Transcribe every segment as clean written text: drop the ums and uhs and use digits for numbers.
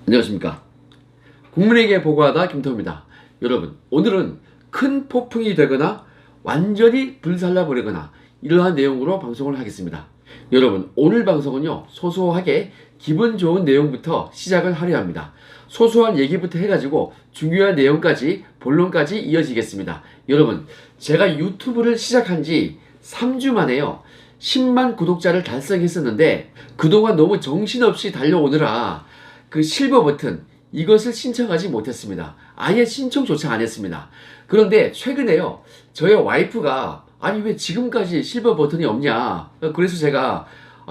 안녕하십니까. 국민에게 보고하다 김태호입니다. 여러분, 오늘은 큰 폭풍이 되거나 완전히 불살라 버리거나 이러한 내용으로 방송을 하겠습니다. 여러분, 오늘 방송은요, 소소하게 기분 좋은 내용부터 시작을 하려 합니다. 소소한 얘기부터 해가지고 중요한 내용까지 본론까지 이어지겠습니다. 여러분, 제가 유튜브를 시작한 지 3주 만에요, 10만 구독자를 달성했었는데 그동안 너무 정신없이 달려오느라 그 실버 버튼 이것을 신청하지 못했습니다. 아예 신청조차 안 했습니다. 그런데 최근에요, 저희 와이프가 아니 왜 지금까지 실버 버튼이 없냐, 그래서 제가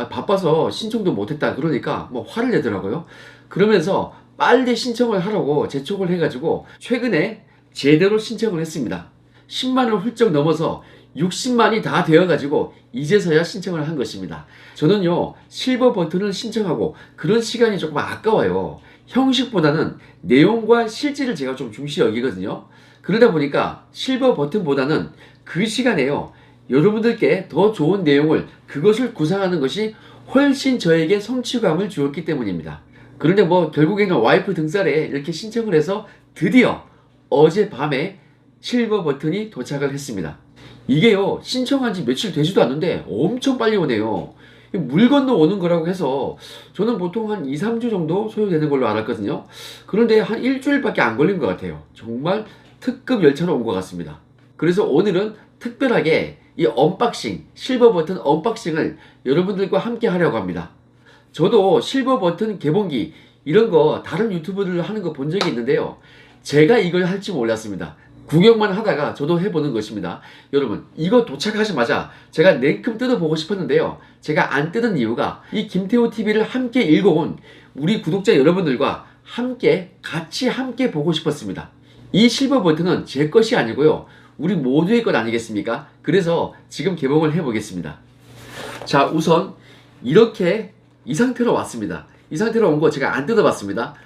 바빠서 신청도 못했다 그러니까 뭐 화를 내더라고요. 그러면서 빨리 신청을 하라고 재촉을 해가지고 최근에 제대로 신청을 했습니다. 10만을 훌쩍 넘어서 60만이 다 되어가지고 이제서야 신청을 한 것입니다. 저는요, 실버 버튼을 신청하고 그런 시간이 조금 아까워요. 형식보다는 내용과 실질을 제가 좀 중시 여기거든요. 그러다 보니까 실버 버튼보다는 그 시간에요, 여러분들께 더 좋은 내용을, 그것을 구상하는 것이 훨씬 저에게 성취감을 주었기 때문입니다. 그런데 뭐 결국에는 와이프 등살에 이렇게 신청을 해서 드디어 어젯밤에 실버 버튼이 도착을 했습니다. 이게요, 신청한 지 며칠 되지도 않는데 엄청 빨리 오네요. 물 건너 오는 거라고 해서 저는 보통 한 2, 3주 정도 소요되는 걸로 알았거든요. 그런데 한 일주일밖에 안 걸린 것 같아요. 정말 특급 열차로 온 것 같습니다. 그래서 오늘은 특별하게 이 언박싱, 실버 버튼 언박싱을 여러분들과 함께 하려고 합니다. 저도 실버 버튼 개봉기 이런 거 다른 유튜브들 하는 거 본 적이 있는데요, 제가 이걸 할지 몰랐습니다. 구경만 하다가 저도 해보는 것입니다. 여러분, 이거 도착하자마자 제가 냉큼 뜯어보고 싶었는데요, 제가 안 뜯은 이유가 이 김태호TV를 함께 읽어온 우리 구독자 여러분들과 함께 같이 보고 싶었습니다. 이 실버 버튼은 제 것이 아니고요, 우리 모두의 것 아니겠습니까? 그래서 지금 개봉을 해보겠습니다. 자, 우선 이렇게 이 상태로 왔습니다. 이 상태로 온 거 제가 안 뜯어봤습니다.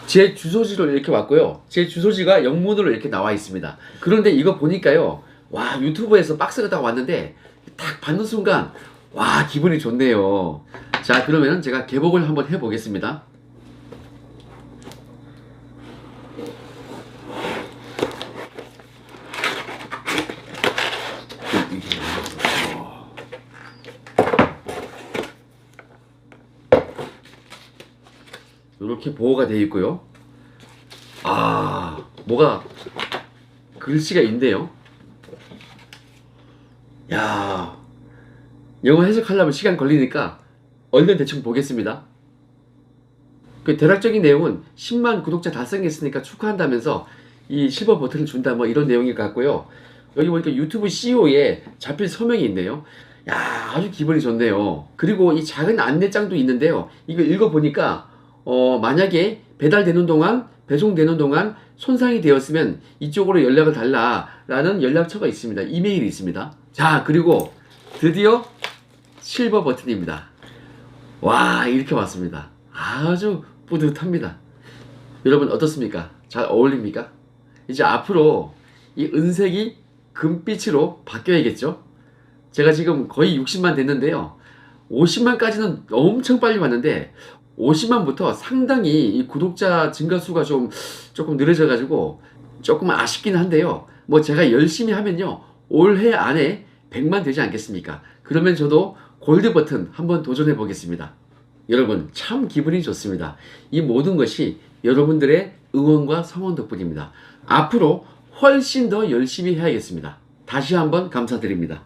제 주소지로 이렇게 왔고요, 제 주소지가 영문으로 이렇게 나와 있습니다. 그런데 이거 보니까요, 와, 유튜브에서 박스가 딱 왔는데 딱 받는 순간 와, 기분이 좋네요. 자, 그러면 제가 개봉을 한번 해보겠습니다. 이렇게 보호가 되어 있고요. 뭐가 글씨가 있네요. 야, 영어 해석하려면 시간 걸리니까 얼른 대충 보겠습니다. 그 대략적인 내용은 10만 구독자 달성했으니까 축하한다면서 이 실버 버튼을 준다, 뭐 이런 내용일 것 같고요. 여기 보니까 유튜브 CEO에 자필 서명이 있네요. 야, 아주 기분이 좋네요. 그리고 이 작은 안내장도 있는데요, 이거 읽어보니까 만약에 배달되는 동안, 배송되는 동안 손상이 되었으면 이쪽으로 연락을 달라라는 연락처가 있습니다. 이메일이 있습니다. 자, 그리고 드디어 실버 버튼입니다. 와, 이렇게 왔습니다. 아주 뿌듯합니다. 여러분 어떻습니까? 잘 어울립니까? 이제 앞으로 이 은색이 금빛으로 바뀌어야겠죠? 제가 지금 거의 60만 됐는데요, 50만까지는 엄청 빨리 왔는데 50만부터 상당히 이 구독자 증가 수가 조금 느려져가지고 조금 아쉽긴 한데요, 뭐 제가 열심히 하면요, 올해 안에 100만 되지 않겠습니까? 그러면 저도 골드 버튼 한번 도전해 보겠습니다. 여러분, 참 기분이 좋습니다. 이 모든 것이 여러분들의 응원과 성원 덕분입니다. 앞으로 훨씬 더 열심히 해야겠습니다. 다시 한번 감사드립니다.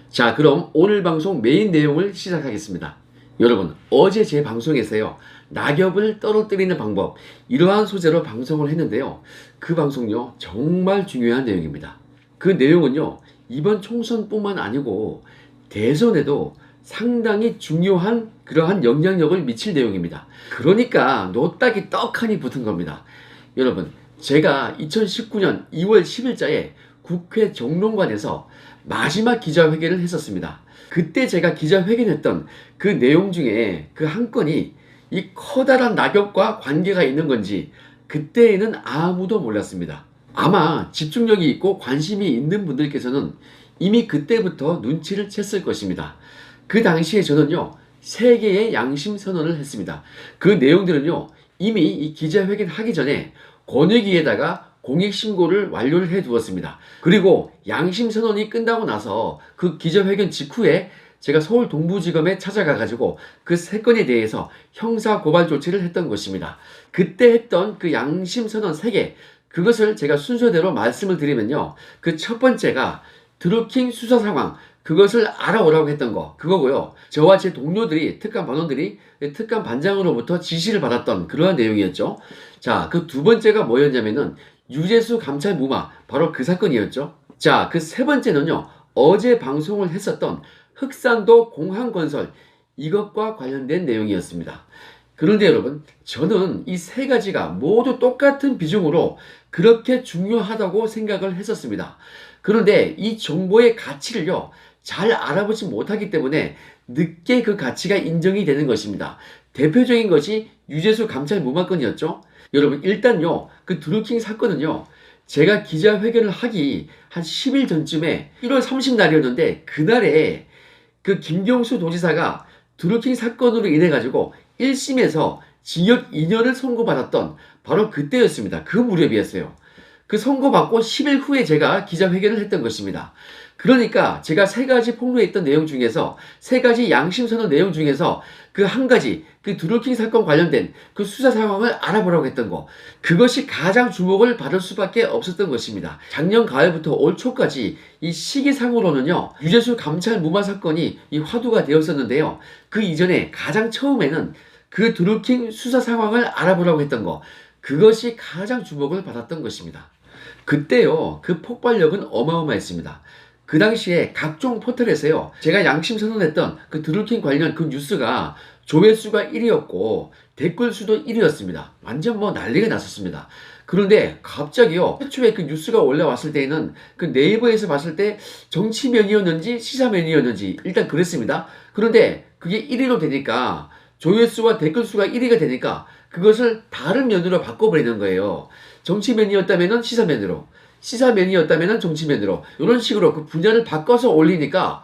자, 그럼 오늘 방송 메인 내용을 시작하겠습니다. 여러분, 어제 제 방송에서요, 낙엽을 떨어뜨리는 방법, 이러한 소재로 방송을 했는데요, 그 방송요, 정말 중요한 내용입니다. 그 내용은요, 이번 총선뿐만 아니고 대선에도 상당히 중요한 그러한 영향력을 미칠 내용입니다. 그러니까 노딱이 떡하니 붙은 겁니다. 여러분, 제가 2019년 2월 10일자에 국회 정론관에서 마지막 기자회견을 했었습니다. 그때 제가 기자회견했던 그 내용 중에 그 한 건이 이 커다란 낙엽과 관계가 있는 건지 그때에는 아무도 몰랐습니다. 아마 집중력이 있고 관심이 있는 분들께서는 이미 그때부터 눈치를 챘을 것입니다. 그 당시에 저는요, 3개의 양심 선언을 했습니다. 그 내용들은요, 이미 이 기자회견 하기 전에 권익위에다가 공익신고를 완료를 해 두었습니다. 그리고 양심 선언이 끝나고 나서 그 기자회견 직후에 제가 서울 동부지검에 찾아가 가지고 그 3건에 대해서 형사 고발 조치를 했던 것입니다. 그때 했던 그 양심 선언 3개, 그것을 제가 순서대로 말씀을 드리면요, 그 첫 번째가 드루킹 수사 상황, 그것을 알아오라고 했던 거, 그거고요. 저와 제 동료들이, 특감 반원들이 특감 반장으로부터 지시를 받았던 그러한 내용이었죠. 자, 그 두 번째가 뭐였냐면은 유재수 감찰 무마, 바로 그 사건이었죠. 자, 그 세 번째는요, 어제 방송을 했었던 흑산도 공항건설, 이것과 관련된 내용이었습니다. 그런데 여러분, 저는 이 세 가지가 모두 똑같은 비중으로 그렇게 중요하다고 생각을 했었습니다. 그런데 이 정보의 가치를요, 잘 알아보지 못하기 때문에 늦게 그 가치가 인정이 되는 것입니다. 대표적인 것이 유재수 감찰 무마건이었죠. 여러분, 일단요, 그 드루킹 사건은요, 제가 기자회견을 하기 한 10일 전쯤에 1월 30날이었는데 그날에 그 김경수 도지사가 드루킹 사건으로 인해 가지고 1심에서 징역 2년을 선고받았던 바로 그때였습니다. 그 무렵이었어요. 그 선고받고 10일 후에 제가 기자회견을 했던 것입니다. 그러니까 제가 3가지 폭로했던 내용 중에서 3가지 양심선언 내용 중에서 그 한 가지, 그 드루킹 사건 관련된 그 수사 상황을 알아보라고 했던 거, 그것이 가장 주목을 받을 수밖에 없었던 것입니다. 작년 가을부터 올 초까지 이 시기상으로는요, 유재수 감찰 무마 사건이 이 화두가 되었었는데요. 그 이전에 가장 처음에는 그 드루킹 수사 상황을 알아보라고 했던 거, 그것이 가장 주목을 받았던 것입니다. 그때요, 그 폭발력은 어마어마했습니다. 그 당시에 각종 포털에서요, 제가 양심 선언했던 그 드루킹 관련 그 뉴스가 조회수가 1위였고 댓글 수도 1위였습니다. 완전 뭐 난리가 났었습니다. 그런데 갑자기요, 최초에 그 뉴스가 올라왔을 때에는 그 네이버에서 봤을 때 정치면이었는지 시사면이었는지 일단 그랬습니다. 그런데 그게 1위로 되니까, 조회수와 댓글 수가 1위가 되니까 그것을 다른 면으로 바꿔버리는 거예요. 정치면이었다면 시사면으로, 시사면이었다면 정치면으로, 이런 식으로 그 분야를 바꿔서 올리니까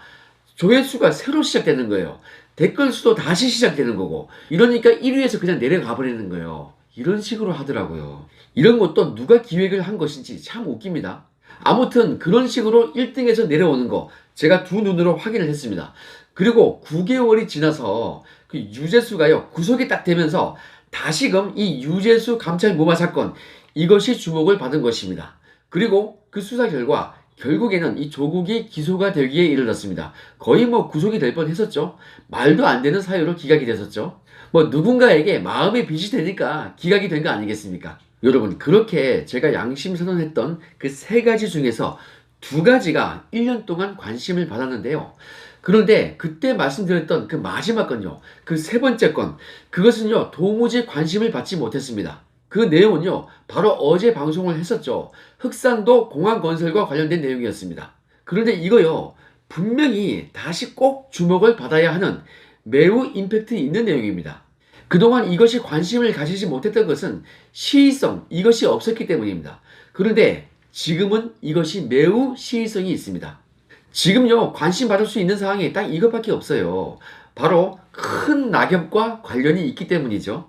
조회수가 새로 시작되는 거예요. 댓글 수도 다시 시작되는 거고, 이러니까 1위에서 그냥 내려가 버리는 거예요. 이런 식으로 하더라고요. 이런 것도 누가 기획을 한 것인지 참 웃깁니다. 아무튼 그런 식으로 1등에서 내려오는 거 제가 두 눈으로 확인을 했습니다. 그리고 9개월이 지나서 그 유재수가요, 구속이 딱 되면서 다시금 이 유재수 감찰 무마 사건, 이것이 주목을 받은 것입니다. 그리고 그 수사 결과 결국에는 이 조국이 기소가 되기에 이르렀습니다. 거의 뭐 구속이 될 뻔했었죠. 말도 안 되는 사유로 기각이 됐었죠. 뭐 누군가에게 마음의 빚이 되니까 기각이 된 거 아니겠습니까? 여러분, 그렇게 제가 양심 선언했던 그 3가지 중에서 2가지가 1년 동안 관심을 받았는데요. 그런데 그때 말씀드렸던 그 마지막 건요, 그 3번째 건, 그것은요 도무지 관심을 받지 못했습니다. 그 내용은요, 바로 어제 방송을 했었죠. 흑산도 공항건설과 관련된 내용이었습니다. 그런데 이거요, 분명히 다시 꼭 주목을 받아야 하는 매우 임팩트 있는 내용입니다. 그동안 이것이 관심을 가지지 못했던 것은 시의성, 이것이 없었기 때문입니다. 그런데 지금은 이것이 매우 시의성이 있습니다. 지금요, 관심 받을 수 있는 상황이 딱 이것밖에 없어요. 바로 큰 낙엽과 관련이 있기 때문이죠.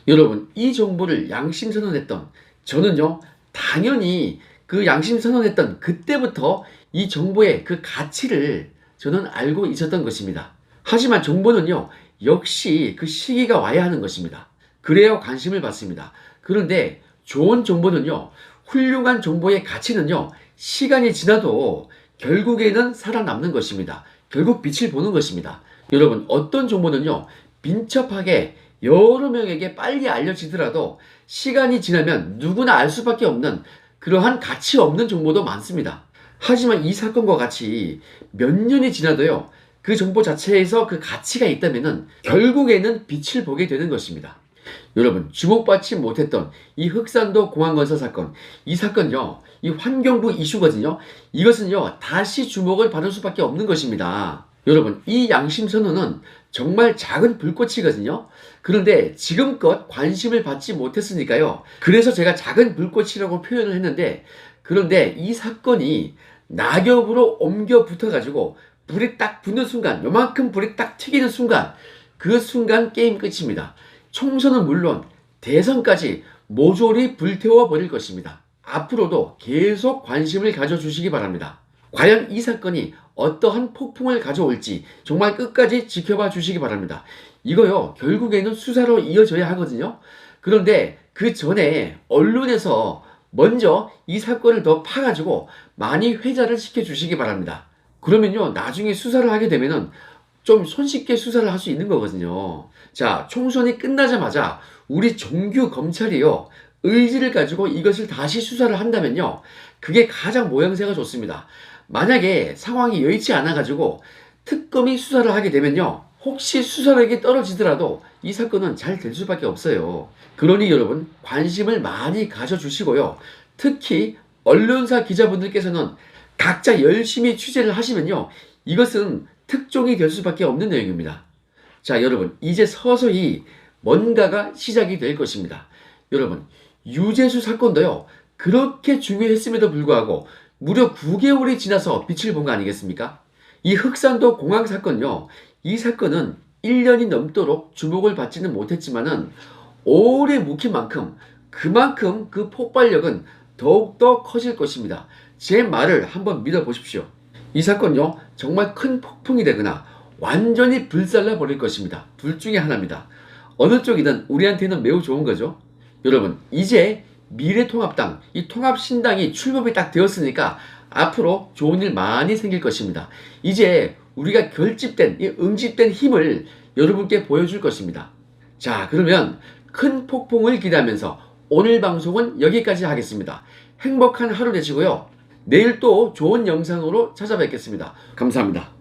여러분, 이 정보를 양심 선언했던 저는요, 당연히 그 양심 선언했던 그때부터 이 정보의 그 가치를 저는 알고 있었던 것입니다. 하지만 정보는요, 역시 그 시기가 와야 하는 것입니다. 그래야 관심을 받습니다. 그런데 좋은 정보는요, 훌륭한 정보의 가치는요, 시간이 지나도 결국에는 살아남는 것입니다. 결국 빛을 보는 것입니다. 여러분, 어떤 정보는요, 민첩하게 여러 명에게 빨리 알려지더라도 시간이 지나면 누구나 알 수밖에 없는 그러한 가치 없는 정보도 많습니다. 하지만 이 사건과 같이 몇 년이 지나도요, 그 정보 자체에서 그 가치가 있다면 결국에는 빛을 보게 되는 것입니다. 여러분, 주목받지 못했던 이 흑산도 공항건설 사건, 이 사건요, 이 환경부 이슈거든요. 이것은요, 다시 주목을 받을 수밖에 없는 것입니다. 여러분, 이 양심 선언은 정말 작은 불꽃이거든요. 그런데 지금껏 관심을 받지 못했으니까요. 그래서 제가 작은 불꽃이라고 표현을 했는데, 그런데 이 사건이 낙엽으로 옮겨 붙어가지고 불이 딱 붙는 순간, 요만큼 불이 딱 튀기는 순간, 그 순간 게임 끝입니다. 총선은 물론 대선까지 모조리 불태워 버릴 것입니다. 앞으로도 계속 관심을 가져주시기 바랍니다. 과연 이 사건이 어떠한 폭풍을 가져올지 정말 끝까지 지켜봐 주시기 바랍니다. 이거요, 결국에는 수사로 이어져야 하거든요. 그런데 그 전에 언론에서 먼저 이 사건을 더 파가지고 많이 회자를 시켜주시기 바랍니다. 그러면요, 나중에 수사를 하게 되면은 좀 손쉽게 수사를 할 수 있는 거거든요. 자, 총선이 끝나자마자 우리 정규 검찰이요, 의지를 가지고 이것을 다시 수사를 한다면요, 그게 가장 모양새가 좋습니다. 만약에 상황이 여의치 않아가지고 특검이 수사를 하게 되면요, 혹시 수사력이 떨어지더라도 이 사건은 잘 될 수밖에 없어요. 그러니 여러분, 관심을 많이 가져주시고요. 특히 언론사 기자분들께서는 각자 열심히 취재를 하시면요, 이것은 특종이 될 수밖에 없는 내용입니다. 자, 여러분, 이제 서서히 뭔가가 시작이 될 것입니다. 여러분, 유재수 사건도요, 그렇게 중요했음에도 불구하고 무려 9개월이 지나서 빛을 본 거 아니겠습니까? 이 흑산도 공항 사건요, 이 사건은 1년이 넘도록 주목을 받지는 못했지만은 오래 묵힌 만큼 그만큼 그 폭발력은 더욱더 커질 것입니다. 제 말을 한번 믿어보십시오. 이 사건요, 정말 큰 폭풍이 되거나 완전히 불살라 버릴 것입니다. 둘 중에 하나입니다. 어느 쪽이든 우리한테는 매우 좋은 거죠. 여러분, 이제 미래통합당, 이 통합신당이 출범이 딱 되었으니까 앞으로 좋은 일 많이 생길 것입니다. 이제 우리가 결집된, 이 응집된 힘을 여러분께 보여줄 것입니다. 자, 그러면 큰 폭풍을 기대하면서 오늘 방송은 여기까지 하겠습니다. 행복한 하루 되시고요. 내일 또 좋은 영상으로 찾아뵙겠습니다. 감사합니다.